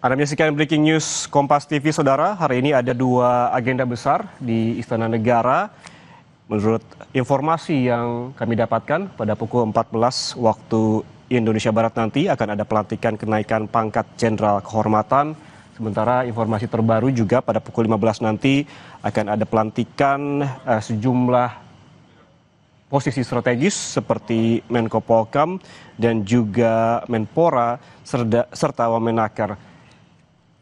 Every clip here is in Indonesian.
Anda menyaksikan Breaking News Kompas TV, Saudara. Hari ini ada dua agenda besar di Istana Negara. Menurut informasi yang kami dapatkan, pada pukul 14 waktu Indonesia Barat nanti akan ada pelantikan kenaikan pangkat Jenderal Kehormatan. Sementara informasi terbaru juga pada pukul 15 nanti akan ada pelantikan sejumlah posisi strategis seperti Menko Polhukam dan juga Menpora serta Wamenaker.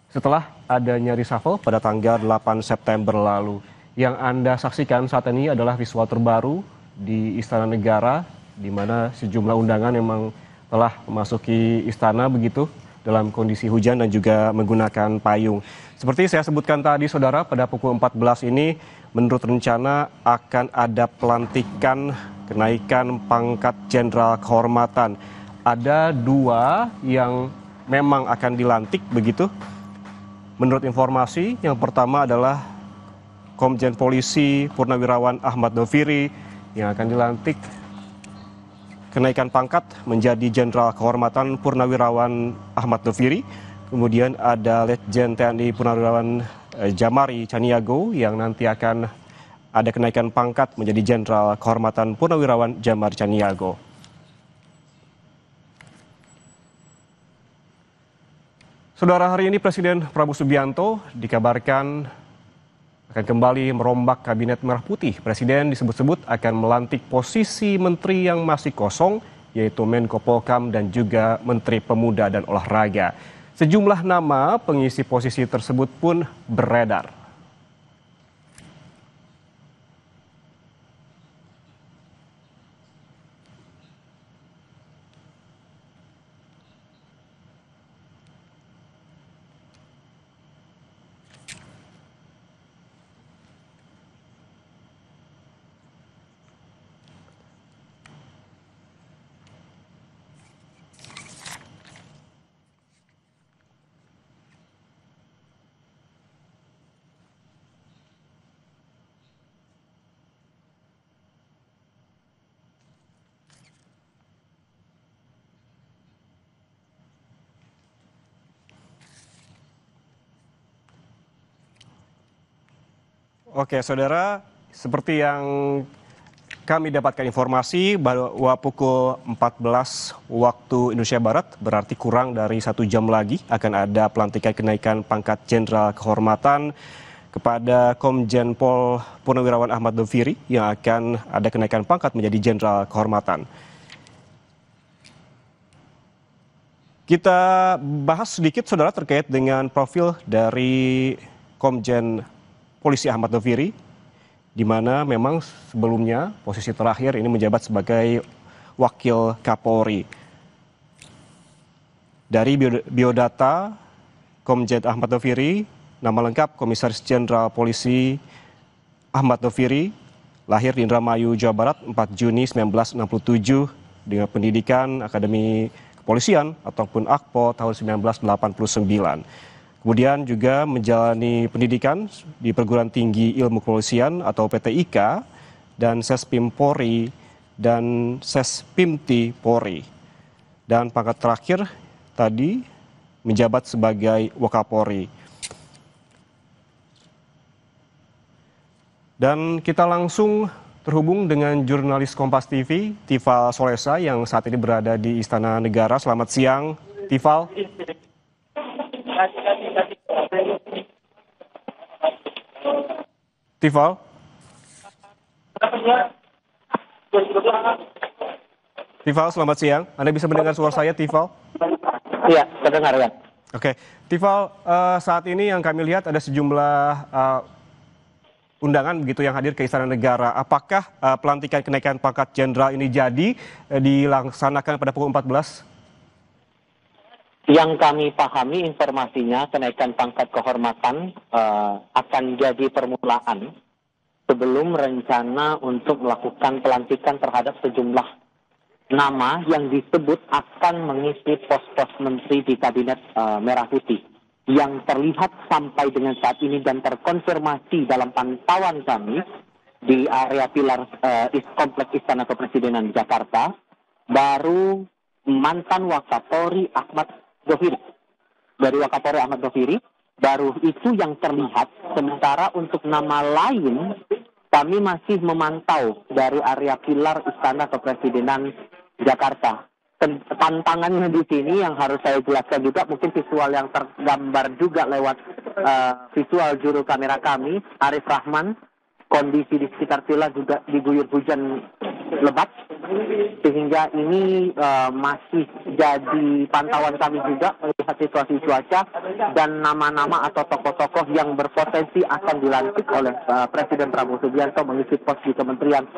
Setelah adanya reshuffle pada tanggal 8 September lalu, yang Anda saksikan saat ini adalah visual terbaru di Istana Negara, di mana sejumlah undangan memang telah memasuki istana begitu dalam kondisi hujan dan juga menggunakan payung. Seperti saya sebutkan tadi, Saudara, pada pukul 14 ini menurut rencana akan ada pelantikan kenaikan pangkat Jenderal Kehormatan. Ada dua yang memang akan dilantik begitu. Menurut informasi, yang pertama adalah Komjen Polisi Purnawirawan Ahmad Doviri yang akan dilantik kenaikan pangkat menjadi Jenderal Kehormatan Purnawirawan Ahmad Doviri. Kemudian ada Letjen TNI Purnawirawan Jamari Caniago yang nanti akan ada kenaikan pangkat menjadi Jenderal Kehormatan Purnawirawan Jamari Caniago. Saudara, hari ini Presiden Prabowo Subianto dikabarkan akan kembali merombak Kabinet Merah Putih. Presiden disebut-sebut akan melantik posisi menteri yang masih kosong, yaitu Menko Polhukam dan juga Menteri Pemuda dan Olahraga. Sejumlah nama pengisi posisi tersebut pun beredar. Oke, Saudara, seperti yang kami dapatkan informasi bahwa pukul 14 waktu Indonesia Barat, berarti kurang dari 1 jam lagi akan ada pelantikan kenaikan pangkat Jenderal Kehormatan kepada Komjen Pol Purnawirawan Ahmad Doviri yang akan ada kenaikan pangkat menjadi Jenderal Kehormatan. Kita bahas sedikit, Saudara, terkait dengan profil dari Komjen Polisi Ahmad Doviri, di mana memang sebelumnya posisi terakhir ini menjabat sebagai Wakil Kapolri. Dari biodata Komjen Ahmad Doviri, nama lengkap Komisaris Jenderal Polisi Ahmad Doviri, lahir di Indramayu, Jawa Barat 4 Juni 1967 dengan pendidikan Akademi Kepolisian ataupun Akpo tahun 1989. Kemudian juga menjalani pendidikan di Perguruan Tinggi Ilmu Kepolisian atau PTIK dan Sespim Polri dan Sespimti Polri. Dan pangkat terakhir tadi menjabat sebagai Wakapolri. Dan kita langsung terhubung dengan jurnalis Kompas TV, Tifal Solesa yang saat ini berada di Istana Negara. Selamat siang, Tifal. Tifal? Tifal, selamat siang. Anda bisa mendengar suara saya, Tifal? Iya, terdengar ya. Oke, Tifal, saat ini yang kami lihat ada sejumlah undangan begitu yang hadir ke Istana Negara. Apakah pelantikan kenaikan pangkat jenderal ini jadi dilaksanakan pada pukul 14? Yang kami pahami informasinya kenaikan pangkat kehormatan akan jadi permulaan sebelum rencana untuk melakukan pelantikan terhadap sejumlah nama yang disebut akan mengisi pos-pos menteri di Kabinet Merah Putih. Yang terlihat sampai dengan saat ini dan terkonfirmasi dalam pantauan kami di area pilar Kompleks Istana Kepresidenan Jakarta, baru mantan Wakapolri Ahmad Doviri. dari Wakapolri Ahmad Doviri, baru itu yang terlihat. Sementara untuk nama lain, kami masih memantau dari area pilar Istana Kepresidenan Jakarta. Tantangannya di sini yang harus saya jelaskan juga, mungkin visual yang tergambar juga lewat visual juru kamera kami, Arif Rahman. Kondisi di sekitar pilar juga diguyur hujan lebat, sehingga ini masih jadi pantauan kami juga melihat situasi cuaca dan nama-nama atau tokoh-tokoh yang berpotensi akan dilantik oleh Presiden Prabowo Subianto mengisi pos di Kementerian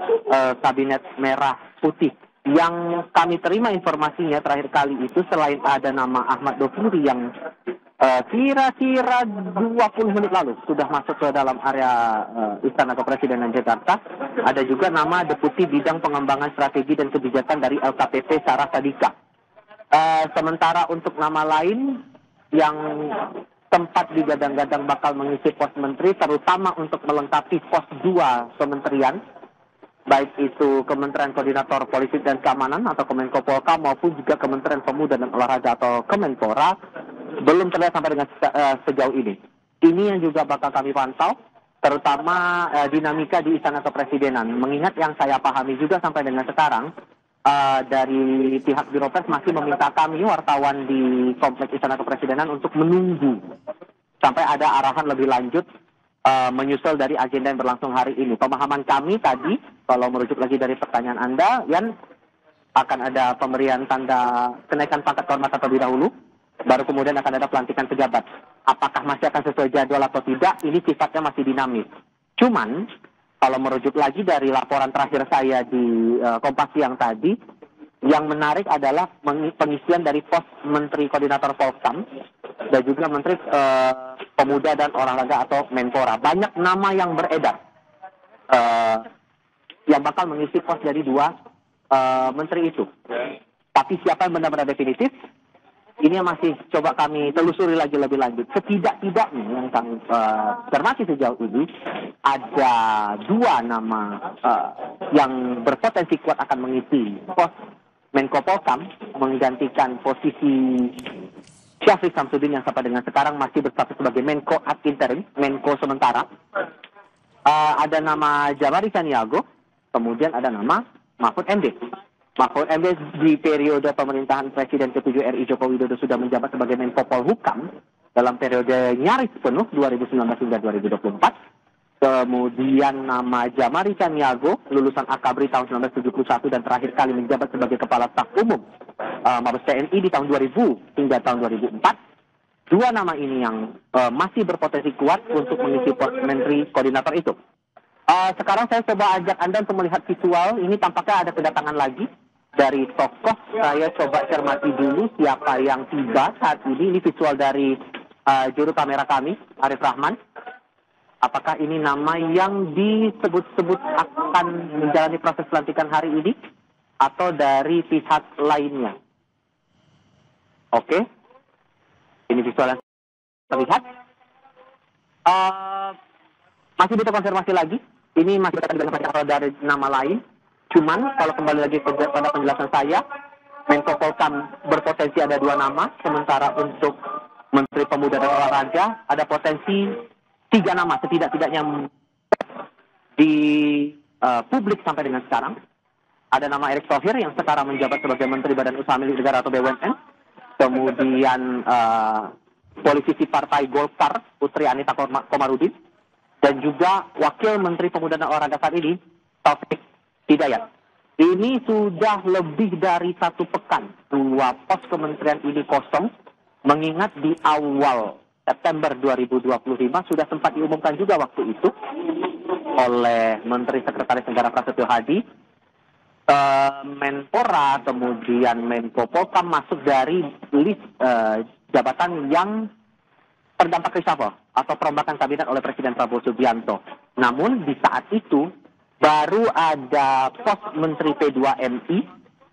Kabinet Merah Putih. Yang kami terima informasinya terakhir kali itu, selain ada nama Ahmad Doviri yang kira-kira 20 menit lalu sudah masuk ke dalam area Istana Kepresidenan Jakarta, ada juga nama Deputi Bidang Pengembangan Strategi dan Kebijakan dari LKPP Sarah Sadika. Sementara untuk nama lain yang tempat digadang-gadang bakal mengisi pos menteri, terutama untuk melengkapi pos 2 kementerian, baik itu Kementerian Koordinator Politik dan Keamanan atau Kemenko Polhukam maupun juga Kementerian Pemuda dan Olahraga atau Kemenpora, belum terlihat sampai dengan sejauh ini. Ini yang juga bakal kami pantau, terutama dinamika di Istana Kepresidenan. Mengingat yang saya pahami juga sampai dengan sekarang, dari pihak Biro Pers masih meminta kami wartawan di Kompleks Istana Kepresidenan untuk menunggu sampai ada arahan lebih lanjut menyusul dari agenda yang berlangsung hari ini. Pemahaman kami tadi, kalau merujuk lagi dari pertanyaan Anda, Yan, akan ada pemberian tanda kenaikan pangkat kehormatan terlebih dahulu, baru kemudian akan ada pelantikan pejabat. Apakah masih akan sesuai jadwal atau tidak, ini sifatnya masih dinamis. Cuman, kalau merujuk lagi dari laporan terakhir saya di Kompas Siang tadi, yang menarik adalah pengisian dari pos Menteri Koordinator Polhukam dan juga Menteri Pemuda dan Olahraga atau Menpora. Banyak nama yang beredar yang bakal mengisi pos dari dua menteri itu. Tapi siapa yang benar-benar definitif, ini yang masih coba kami telusuri lagi lebih lanjut. Setidak-tidaknya yang kami cermati sejauh ini, ada 2 nama yang berpotensi kuat akan mengisi pos Menko Polhukam, menggantikan posisi Syafri Samsudin yang sampai dengan sekarang masih berstatus sebagai Menko ad interim, Menko sementara. Ada nama Jamari Caniago, kemudian ada nama Mahfud MD. Mahfud MD di periode pemerintahan Presiden ke-7 RI Joko Widodo sudah menjabat sebagai Menko Polhukam dalam periode nyaris penuh 2019 hingga 2024. Kemudian nama Jamari Caniago, lulusan Akabri tahun 1971 dan terakhir kali menjabat sebagai Kepala Staf Umum Mabes TNI di tahun 2000 hingga tahun 2004. 2 nama ini yang masih berpotensi kuat untuk mengisi pos Menteri Koordinator itu. Sekarang saya coba ajak Anda untuk melihat visual. Ini tampaknya ada kedatangan lagi dari tokoh. Saya coba cermati dulu siapa yang tiba saat ini. Ini visual dari juru kamera kami, Arif Rahman. Apakah ini nama yang disebut-sebut akan menjalani proses pelantikan hari ini atau dari pihak lainnya? Oke. Ini visual yang terlihat. Masih butuh konfirmasi lagi. Ini masih ada dari nama lain. Cuman kalau kembali lagi pada penjelasan saya, Menko Polhukam berpotensi ada 2 nama, sementara untuk Menteri Pemuda dan Olahraga ada potensi 3 nama setidak-tidaknya di publik sampai dengan sekarang. Ada nama Erick Thohir yang sekarang menjabat sebagai Menteri Badan Usaha Milik Negara atau BUMN. Kemudian politisi Partai Golkar Putri Anita Komarudin. Dan juga Wakil Menteri Pemuda dan Olahraga saat ini, Taufik Hidayat. Ini sudah lebih dari 1 pekan 2 pos kementerian ini kosong, mengingat di awal September 2025 sudah sempat diumumkan juga waktu itu oleh Menteri Sekretaris Negara Prasetyo Hadi, Menpora, kemudian Menko Polhukam masuk dari list jabatan yang terdampak reshuffle atau perombakan kabinet oleh Presiden Prabowo Subianto. Namun di saat itu baru ada pos Menteri P2MI,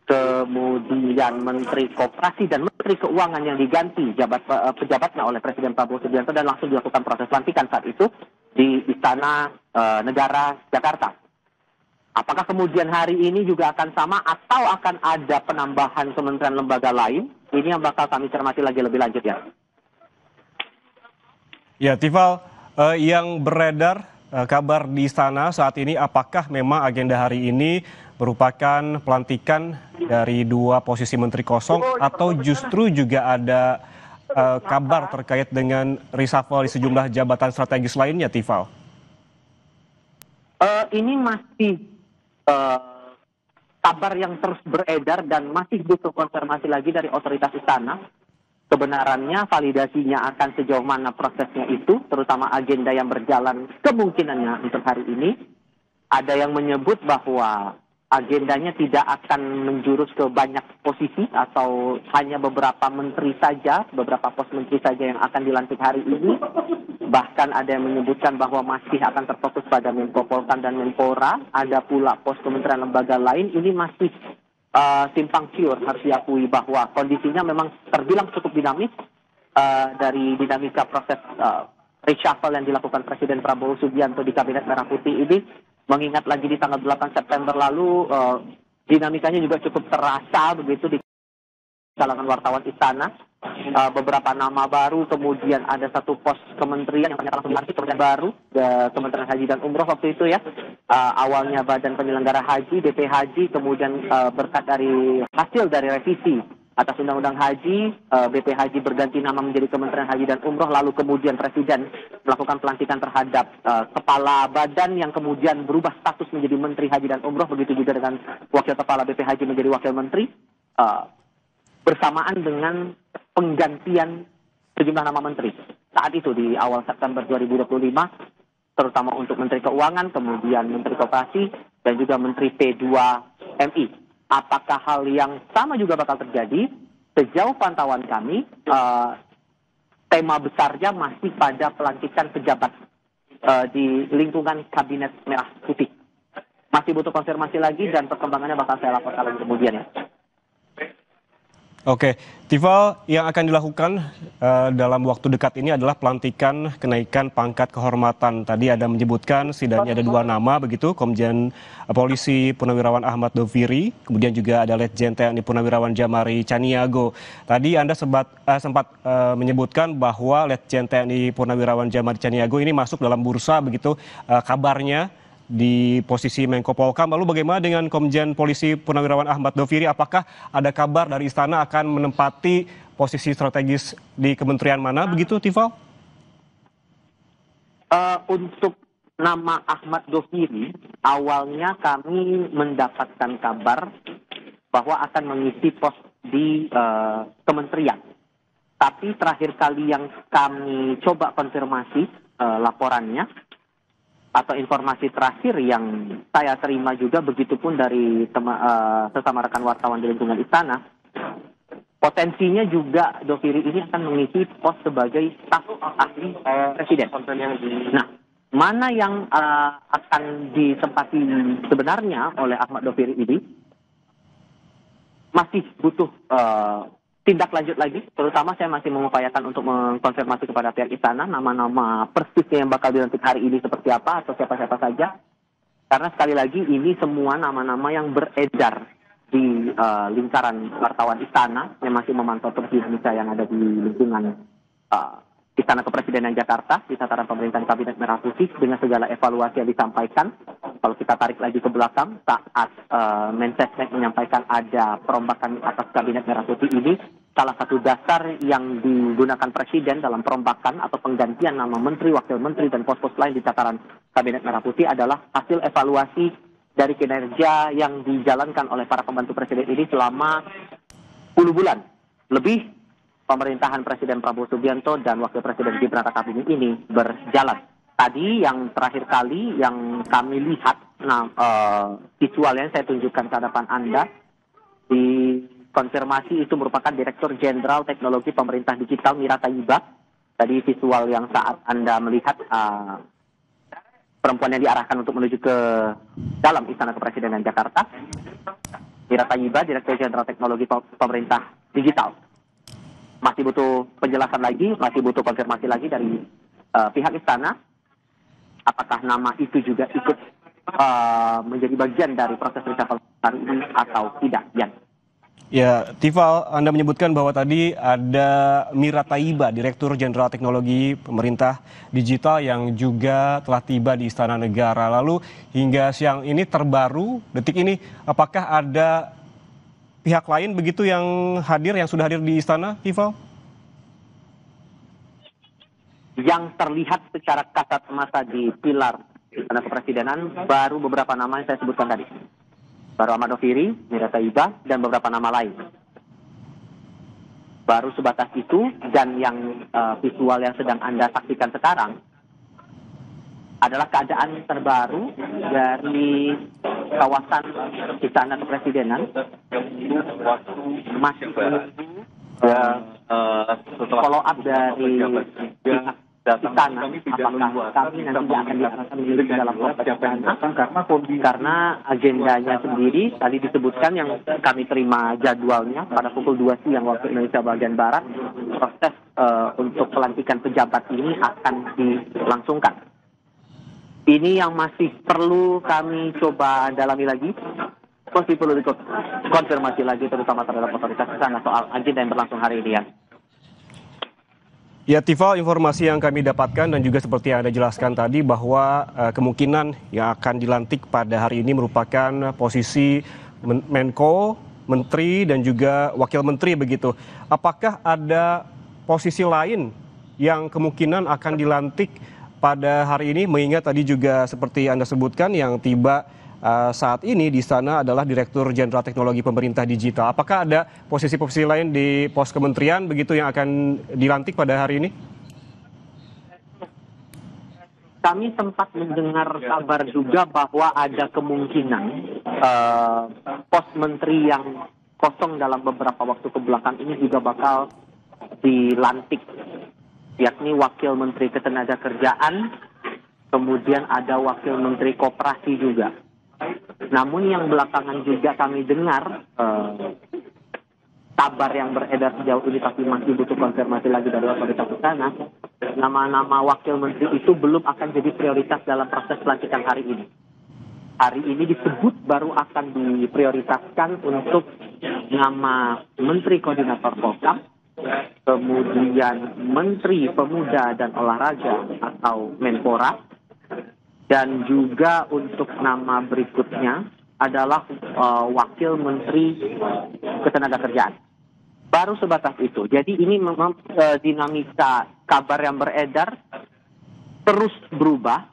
kemudian Menteri Koperasi dan Menteri Keuangan yang diganti pejabatnya oleh Presiden Prabowo Subianto dan langsung dilakukan proses pelantikan saat itu di Istana Negara Jakarta. Apakah kemudian hari ini juga akan sama atau akan ada penambahan kementerian lembaga lain? Ini yang bakal kami cermati lagi lebih lanjut ya. Ya, Tifal, yang beredar kabar di istana saat ini, apakah memang agenda hari ini merupakan pelantikan dari dua posisi menteri kosong, atau justru juga ada kabar terkait dengan reshuffle di sejumlah jabatan strategis lainnya, Tifal? Ini masih eh, kabar yang terus beredar dan masih butuh konfirmasi lagi dari otoritas istana. Kebenarannya, validasinya akan sejauh mana prosesnya itu, terutama agenda yang berjalan kemungkinannya untuk hari ini. Ada yang menyebut bahwa agendanya tidak akan menjurus ke banyak posisi atau hanya beberapa menteri saja, beberapa pos menteri saja yang akan dilantik hari ini. Bahkan ada yang menyebutkan bahwa masih akan terfokus pada Menko Polkam dan Menpora. Ada pula pos kementerian lembaga lain. Ini masih simpang siur, harus diakui bahwa kondisinya memang terbilang cukup dinamis dari dinamika proses reshuffle yang dilakukan Presiden Prabowo Subianto di Kabinet Merah Putih ini. Mengingat lagi di tanggal 8 September lalu, dinamikanya juga cukup terasa begitu di kalangan wartawan istana. Beberapa nama baru, kemudian ada satu pos kementerian yang ternyata langsung dilantik, kemudian baru Kementerian Haji dan Umroh waktu itu ya. Awalnya Badan Penyelenggara Haji, BP Haji, kemudian berkat dari hasil dari revisi atas Undang-Undang Haji, BP Haji berganti nama menjadi Kementerian Haji dan Umroh, lalu kemudian Presiden melakukan pelantikan terhadap kepala badan yang kemudian berubah status menjadi Menteri Haji dan Umroh, begitu juga dengan Wakil Kepala BP Haji menjadi Wakil Menteri. Bersamaan dengan penggantian sejumlah nama menteri. Saat itu di awal September 2025, terutama untuk Menteri Keuangan, kemudian Menteri Koperasi, dan juga Menteri P2MI. Apakah hal yang sama juga bakal terjadi? Sejauh pantauan kami, tema besarnya masih pada pelantikan pejabat di lingkungan Kabinet Merah Putih. Masih butuh konfirmasi lagi dan perkembangannya bakal saya laporkan lagi kemudian ya. Oke, Tifal, yang akan dilakukan dalam waktu dekat ini adalah pelantikan kenaikan pangkat kehormatan. Tadi ada menyebutkan setidaknya ada dua nama begitu, Komjen Polisi Purnawirawan Ahmad Doviri, kemudian juga ada Letjen TNI Purnawirawan Jamari Caniago. Tadi Anda sempat menyebutkan bahwa Letjen TNI Purnawirawan Jamari Caniago ini masuk dalam bursa begitu kabarnya di posisi Menko Polkam. Lalu bagaimana dengan Komjen Polisi Purnawirawan Ahmad Doviri? Apakah ada kabar dari istana akan menempati posisi strategis di kementerian mana begitu, Tifal? Untuk nama Ahmad Doviri, awalnya kami mendapatkan kabar bahwa akan mengisi pos di kementerian. Tapi terakhir kali yang kami coba konfirmasi laporannya, atau informasi terakhir yang saya terima juga, begitupun dari sesama rekan wartawan di lingkungan istana, potensinya juga Doviri ini akan mengisi pos sebagai staf ahli presiden. Nah, mana yang akan ditempati sebenarnya oleh Ahmad Doviri ini masih butuh tindak lanjut lagi, terutama saya masih mengupayakan untuk mengkonfirmasi kepada pihak istana nama-nama persisnya yang bakal dilantik hari ini seperti apa atau siapa-siapa saja. Karena sekali lagi ini semua nama-nama yang beredar di lingkaran wartawan istana yang masih memantau terus dinamika yang ada di lingkungan Istana Kepresidenan Jakarta di tataran pemerintahan Kabinet Merah Putih dengan segala evaluasi yang disampaikan. Kalau kita tarik lagi ke belakang saat Mensesnek menyampaikan ada perombakan atas Kabinet Merah Putih ini, salah satu dasar yang digunakan Presiden dalam perombakan atau penggantian nama menteri, wakil menteri, dan pos-pos lain di tataran Kabinet Merah Putih adalah hasil evaluasi dari kinerja yang dijalankan oleh para pembantu Presiden ini selama 10 bulan lebih pemerintahan Presiden Prabowo Subianto dan Wakil Presiden Gibran Rakabuming ini berjalan. Tadi yang terakhir kali yang kami lihat, visualnya saya tunjukkan ke hadapan Anda, di konfirmasi itu merupakan Direktur Jenderal Teknologi Pemerintah Digital Mira Tayyiba. Tadi visual yang saat Anda melihat perempuan yang diarahkan untuk menuju ke dalam Istana Kepresidenan Jakarta. Mira Tayyiba, Direktur Jenderal Teknologi Pemerintah Digital. Masih butuh penjelasan lagi, masih butuh konfirmasi lagi dari pihak istana. Apakah nama itu juga ikut menjadi bagian dari proses reshuffle hari ini atau tidak, Yan? Ya, Tifal, Anda menyebutkan bahwa tadi ada Mira Taiba, Direktur Jenderal Teknologi Pemerintah Digital yang juga telah tiba di Istana Negara. Lalu hingga siang ini terbaru, detik ini, apakah ada pihak lain begitu yang hadir, yang sudah hadir di Istana, Tifal? Yang terlihat secara kasat mata di pilar Istana Kepresidenan baru beberapa nama yang saya sebutkan tadi. Baru Ahmad Doviri, Mira Taiba, dan beberapa nama lain. Baru sebatas itu, dan yang visual yang sedang Anda saksikan sekarang adalah keadaan terbaru dari kawasan Istana Kepresidenan. Masih menunggu follow up dari pihak istana, apakah kami nanti akan diarahkan menuju dalam proses istana, karena agendanya sendiri tadi disebutkan yang kami terima jadwalnya pada pukul 2 siang waktu Indonesia bagian Barat, proses untuk pelantikan pejabat ini akan dilangsungkan. Ini yang masih perlu kami coba dalami lagi, masih perlu dikonfirmasi lagi terutama terhadap otoritas istana soal agenda yang berlangsung hari ini ya. Ya, Tifal, informasi yang kami dapatkan dan juga seperti yang Anda jelaskan tadi bahwa kemungkinan yang akan dilantik pada hari ini merupakan posisi Menko, Menteri, dan juga Wakil Menteri begitu. Apakah ada posisi lain yang kemungkinan akan dilantik pada hari ini, mengingat tadi juga seperti Anda sebutkan yang tiba saat ini di sana adalah Direktur Jenderal Teknologi Pemerintah Digital. Apakah ada posisi-posisi lain di pos kementerian begitu yang akan dilantik pada hari ini? Kami sempat mendengar kabar juga bahwa ada kemungkinan pos menteri yang kosong dalam beberapa waktu kebelakang ini juga bakal dilantik, yakni Wakil Menteri Ketenagakerjaan, kemudian ada Wakil Menteri Koperasi juga. Namun yang belakangan juga kami dengar kabar yang beredar sejauh ini tapi masih butuh konfirmasi lagi dari otoritas istana, nama-nama wakil menteri itu belum akan jadi prioritas dalam proses pelantikan hari ini. Hari ini disebut baru akan diprioritaskan untuk nama Menteri Koordinator Polkam, kemudian Menteri Pemuda dan Olahraga atau Menpora, dan juga untuk nama berikutnya adalah Wakil Menteri Ketenagakerjaan. Baru sebatas itu. Jadi ini memang dinamika kabar yang beredar terus berubah,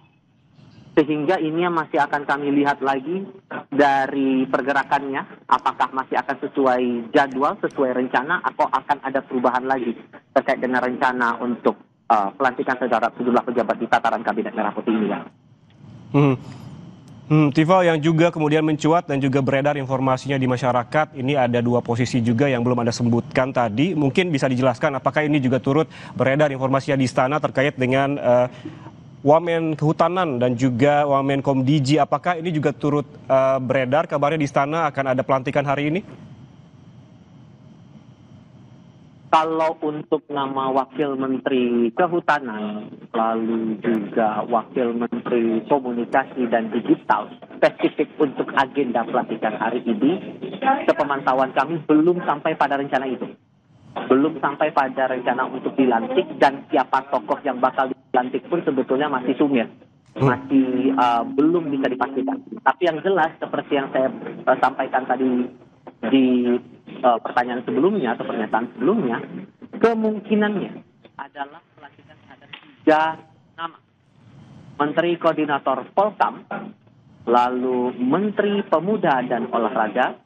sehingga ini yang masih akan kami lihat lagi dari pergerakannya, apakah masih akan sesuai jadwal, sesuai rencana, atau akan ada perubahan lagi terkait dengan rencana untuk pelantikan sejumlah pejabat di tataran Kabinet Merah Putih ini ya. Tifal, yang juga kemudian mencuat dan juga beredar informasinya di masyarakat, ini ada dua posisi juga yang belum Anda sebutkan tadi. Mungkin bisa dijelaskan apakah ini juga turut beredar informasinya di istana terkait dengan Wamen Kehutanan dan juga Wamen Komdiji. Apakah ini juga turut beredar kabarnya di istana akan ada pelantikan hari ini? Kalau untuk nama Wakil Menteri Kehutanan, lalu juga Wakil Menteri Komunikasi dan Digital, spesifik untuk agenda pelantikan hari ini, sepemantauan kami belum sampai pada rencana itu. Belum sampai pada rencana untuk dilantik, dan siapa tokoh yang bakal dilantik pun sebetulnya masih sumir. Masih belum bisa dipastikan. Tapi yang jelas, seperti yang saya sampaikan tadi di pertanyaan sebelumnya atau pernyataan sebelumnya, kemungkinannya adalah pelantikan terhadap 3 nama. Menteri Koordinator Polkam, lalu Menteri Pemuda dan Olahraga,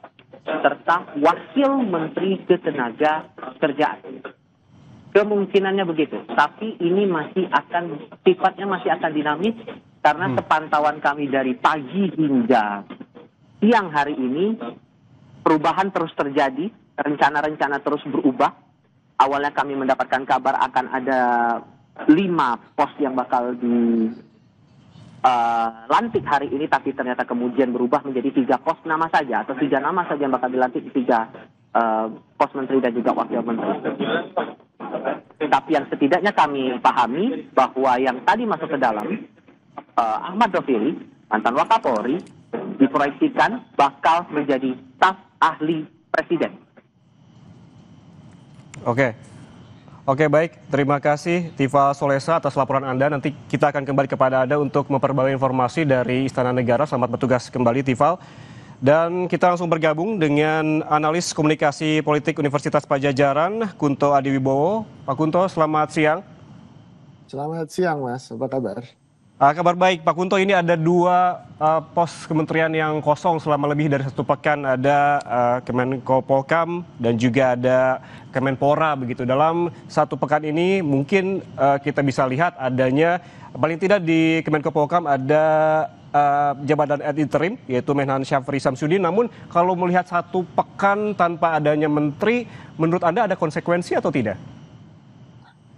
serta Wakil Menteri Ketenagakerjaan. Kemungkinannya begitu, tapi ini sifatnya masih akan dinamis, karena sepantauan kami dari pagi hingga siang hari ini, perubahan terus terjadi, rencana-rencana terus berubah. Awalnya kami mendapatkan kabar akan ada 5 pos yang bakal dilantik hari ini, tapi ternyata kemudian berubah menjadi 3 pos nama saja, atau 3 nama saja yang bakal dilantik, 3 pos menteri dan juga wakil menteri. Tapi yang setidaknya kami pahami bahwa yang tadi masuk ke dalam, Ahmad Doviri, mantan Wakapolri, diproyeksikan bakal menjadi staf ahli presiden. Oke. Oke, baik. Terima kasih Tiva Solesa atas laporan Anda. Nanti kita akan kembali kepada Anda untuk memperbarui informasi dari Istana Negara. Selamat bertugas kembali, Tiva. Dan kita langsung bergabung dengan analis komunikasi politik Universitas Padjadjaran, Kunto Adiwibowo. Pak Kunto, selamat siang. Selamat siang, Mas. Apa kabar? Kabar baik, Pak Kunto. Ini ada dua pos kementerian yang kosong selama lebih dari 1 pekan. Ada Kemenko Polhukam dan juga ada Kemenpora begitu. Dalam 1 pekan ini mungkin kita bisa lihat adanya paling tidak di Kemenko Polhukam ada jabatan ad interim yaitu Menhan Syafri Samsudin. Namun kalau melihat 1 pekan tanpa adanya menteri, menurut Anda ada konsekuensi atau tidak?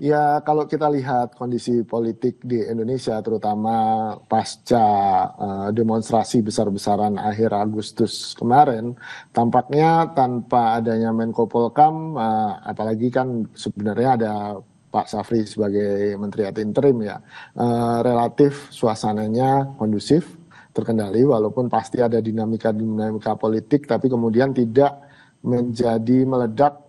Ya, kalau kita lihat kondisi politik di Indonesia, terutama pasca demonstrasi besar-besaran akhir Agustus kemarin, tampaknya tanpa adanya Menko Polhukam, apalagi kan sebenarnya ada Pak Syafri sebagai Menteri ad interim ya, relatif suasananya kondusif, terkendali, walaupun pasti ada dinamika-dinamika politik, tapi kemudian tidak menjadi meledak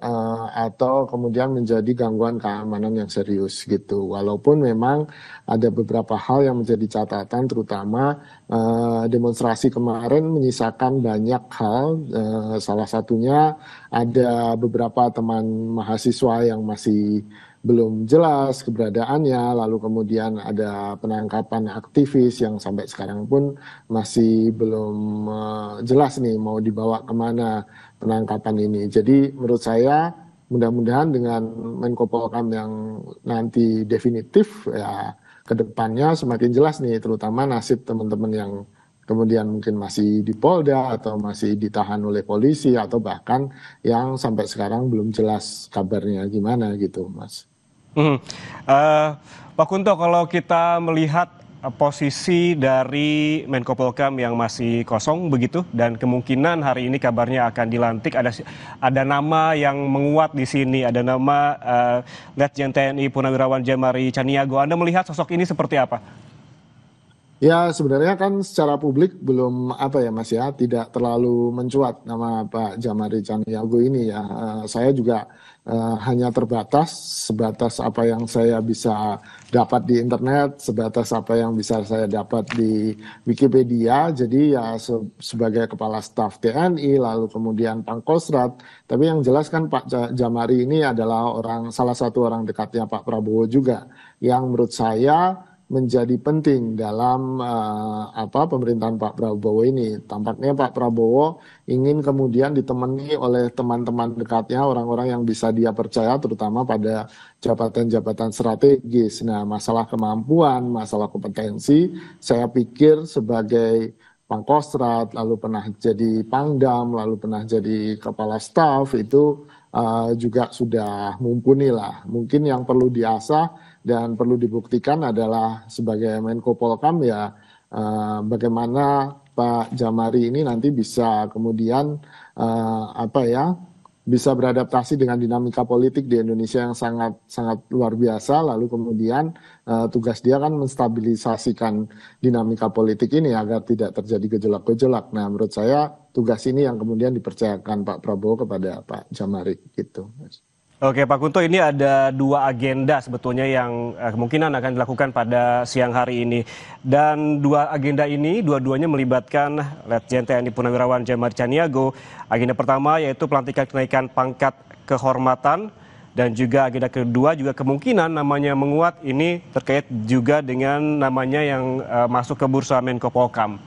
atau kemudian menjadi gangguan keamanan yang serius gitu. Walaupun memang ada beberapa hal yang menjadi catatan, terutama demonstrasi kemarin menyisakan banyak hal. Salah satunya ada beberapa teman mahasiswa yang masih belum jelas keberadaannya, lalu kemudian ada penangkapan aktivis yang sampai sekarang pun masih belum jelas nih mau dibawa kemana penangkapan ini. Jadi menurut saya mudah-mudahan dengan Menko Polhukam yang nanti definitif ya ke depannya semakin jelas nih, terutama nasib teman-teman yang kemudian mungkin masih di Polda atau masih ditahan oleh polisi atau bahkan yang sampai sekarang belum jelas kabarnya gimana gitu, Mas. Pak Kunto, kalau kita melihat posisi dari Menko Polhukam yang masih kosong begitu dan kemungkinan hari ini kabarnya akan dilantik, ada nama yang menguat di sini, ada nama Letjen TNI Purnawirawan Jean-Marie Caniago. Anda melihat sosok ini seperti apa? Ya, sebenarnya kan secara publik belum Mas ya, tidak terlalu mencuat nama Pak Jean-Marie Caniago ini ya. Saya juga hanya sebatas apa yang saya bisa dapat di internet, sebatas apa yang bisa saya dapat di Wikipedia. Jadi ya sebagai kepala staf TNI, lalu kemudian Pangkostrat. Tapi yang jelas kan Pak Jean-Marie ini adalah salah satu orang dekatnya Pak Prabowo juga, yang menurut saya menjadi penting dalam pemerintahan Pak Prabowo ini. Tampaknya Pak Prabowo ingin kemudian ditemani oleh teman-teman dekatnya, orang-orang yang bisa dia percaya, terutama pada jabatan-jabatan strategis. Nah, masalah kemampuan, masalah kompetensi, saya pikir sebagai Pangkostrat, lalu pernah jadi Pangdam, lalu pernah jadi kepala staf, itu juga sudah mumpuni lah. Mungkin yang perlu diasah dan perlu dibuktikan adalah sebagai Menko Polhukam ya bagaimana Pak Jean-Marie ini nanti bisa kemudian bisa beradaptasi dengan dinamika politik di Indonesia yang sangat sangat luar biasa, lalu kemudian tugas dia kan menstabilisasikan dinamika politik ini agar tidak terjadi gejolak-gejolak. Nah, menurut saya tugas ini yang kemudian dipercayakan Pak Prabowo kepada Pak Jean-Marie gitu. Oke, Pak Kunto, ini ada 2 agenda sebetulnya yang kemungkinan akan dilakukan pada siang hari ini. Dan 2 agenda ini, dua-duanya melibatkan Letjen TNI Purnawirawan Jean-Marie Caniago. Agenda pertama yaitu pelantikan kenaikan pangkat kehormatan. Dan juga agenda kedua juga kemungkinan namanya menguat, ini terkait juga dengan namanya yang masuk ke bursa Menko Polhukam.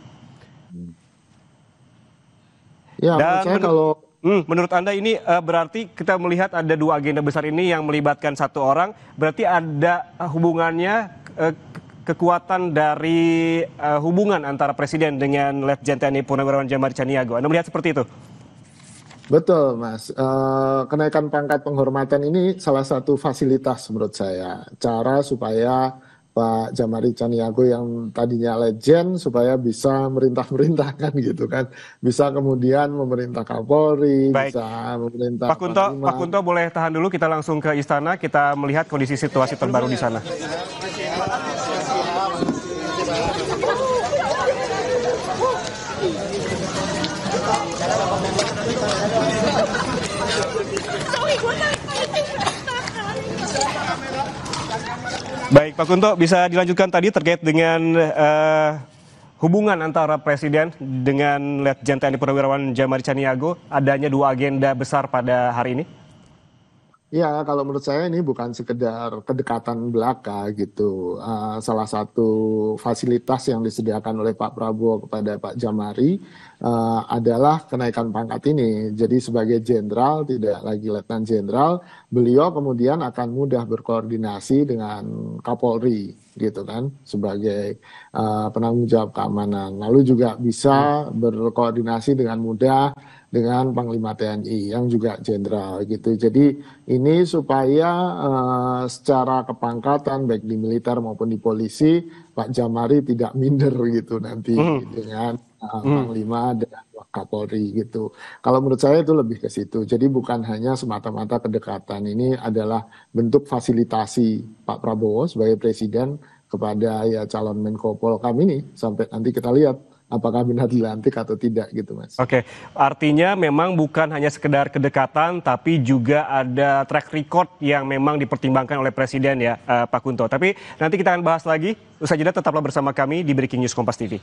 Ya, menurut saya menurut Anda ini berarti kita melihat ada 2 agenda besar ini yang melibatkan 1 orang, berarti ada hubungannya kekuatan dari hubungan antara Presiden dengan Letjen TNI Purnawirawan Jean-Marie Caniago. Anda melihat seperti itu? Betul, Mas. Kenaikan pangkat penghormatan ini salah satu fasilitas menurut saya. Cara supaya Pak Jean-Marie Caniago yang tadinya legend supaya bisa merintah-merintahkan gitu kan. Bisa kemudian memerintah Kapolri, Baik. bisa memerintah Pak Kunto boleh tahan dulu, kita langsung ke istana, kita melihat kondisi situasi terbaru di sana. Baik, Pak Kunto, bisa dilanjutkan tadi terkait dengan hubungan antara Presiden dengan Letjen TNI Purnawirawan Jamari Caniago, adanya dua agenda besar pada hari ini? Ya, kalau menurut saya ini bukan sekedar kedekatan belaka gitu. Salah satu fasilitas yang disediakan oleh Pak Prabowo kepada Pak Jamari adalah kenaikan pangkat ini. Jadi sebagai jenderal, tidak lagi letnan jenderal, beliau kemudian akan mudah berkoordinasi dengan Kapolri gitu kan, sebagai penanggung jawab keamanan. Lalu juga bisa berkoordinasi dengan mudah dengan Panglima TNI yang juga jenderal gitu. Jadi ini supaya secara kepangkatan baik di militer maupun di polisi Pak Jamari tidak minder gitu nanti dengan Panglima dan Kapolri gitu. Kalau menurut saya itu lebih ke situ. Jadi bukan hanya semata-mata kedekatan, ini adalah bentuk fasilitasi Pak Prabowo sebagai presiden kepada ya calon Menko Polhukam ini sampai nanti kita lihat apakah benar dilantik atau tidak gitu, Mas. Oke, artinya memang bukan hanya sekedar kedekatan, tapi juga ada track record yang memang dipertimbangkan oleh Presiden ya, Pak Kunto. Tapi nanti kita akan bahas lagi. Usai jeda tetaplah bersama kami di Breaking News Kompas TV.